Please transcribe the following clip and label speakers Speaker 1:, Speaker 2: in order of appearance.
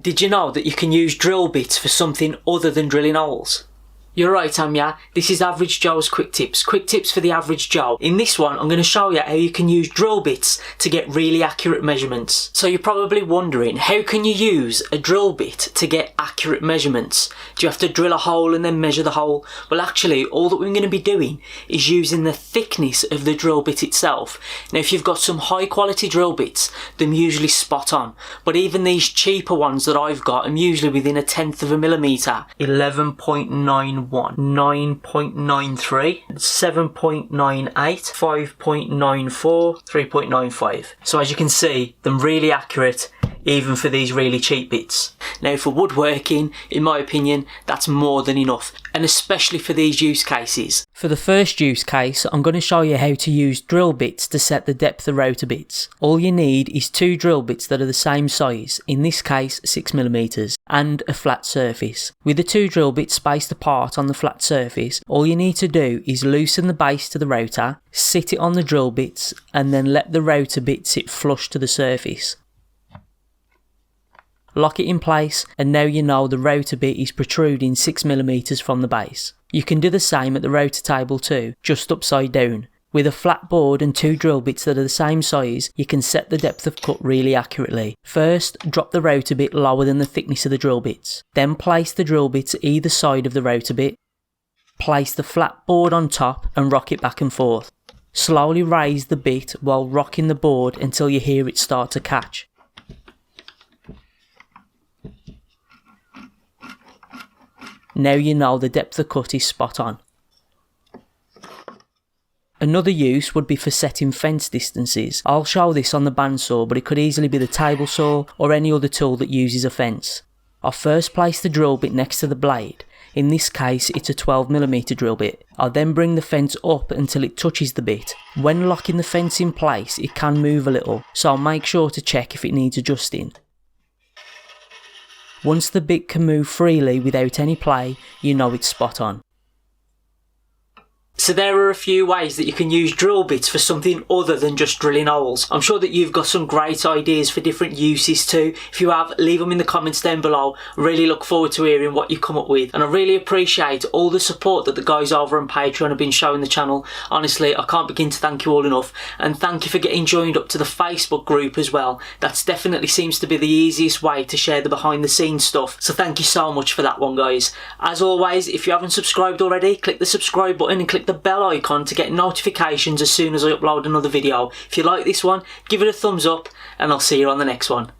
Speaker 1: Did you know that you can use drill bits for something other than drilling holes? You're right, Anya. This is Average Joe's Quick Tips for the Average Joe. In this one, I'm going to show you how you can use drill bits to get really accurate measurements. So you're probably wondering, how can you use a drill bit to get accurate measurements? Do you have to drill a hole and then measure the hole? Well, actually, all that we're going to be doing is using the thickness of the drill bit itself. Now, if you've got some high quality drill bits, they're usually spot on. But even these cheaper ones that I've got, I'm usually within 1/10 of a millimetre. 11.91, 9.93, 7.98, 5.94, 3.95. So as you can see, they're really accurate even for these really cheap bits. Now for woodworking, in my opinion, that's more than enough, and especially for these use cases. For the first use case, I'm going to show you how to use drill bits to set the depth of rotor bits. All you need is 2 drill bits that are the same size, in this case 6mm, and a flat surface. With the 2 drill bits spaced apart on the flat surface, all you need to do is loosen the base to the rotor, sit it on the drill bits, and then let the rotor bit sit flush to the surface. Lock it in place, and now you know the rotor bit is protruding 6mm from the base. You can do the same at the rotor table too, just upside down. With a flat board and 2 drill bits that are the same size, you can set the depth of cut really accurately. First, drop the rotor bit lower than the thickness of the drill bits. Then place the drill bits either side of the rotor bit. Place the flat board on top and rock it back and forth. Slowly raise the bit while rocking the board until you hear it start to catch. Now you know the depth of cut is spot on. Another use would be for setting fence distances. I'll show this on the bandsaw, but it could easily be the table saw or any other tool that uses a fence. I'll first place the drill bit next to the blade. In this case, it's a 12mm drill bit. I'll then bring the fence up until it touches the bit. When locking the fence in place, it can move a little, so I'll make sure to check if it needs adjusting. Once the bit can move freely without any play, you know it's spot on. So there are a few ways that you can use drill bits for something other than just drilling holes. I'm sure that you've got some great ideas for different uses too. If you have, leave them in the comments down below. Really look forward to hearing what you come up with. And I really appreciate all the support that the guys over on Patreon have been showing the channel. Honestly, I can't begin to thank you all enough. And thank you for getting joined up to the Facebook group as well. That's definitely seems to be the easiest way to share the behind the scenes stuff. So thank you so much for that one, guys. As always, if you haven't subscribed already, click the subscribe button and click the bell icon to get notifications as soon as I upload another video. If you like this one, give it a thumbs up, and I'll see you on the next one.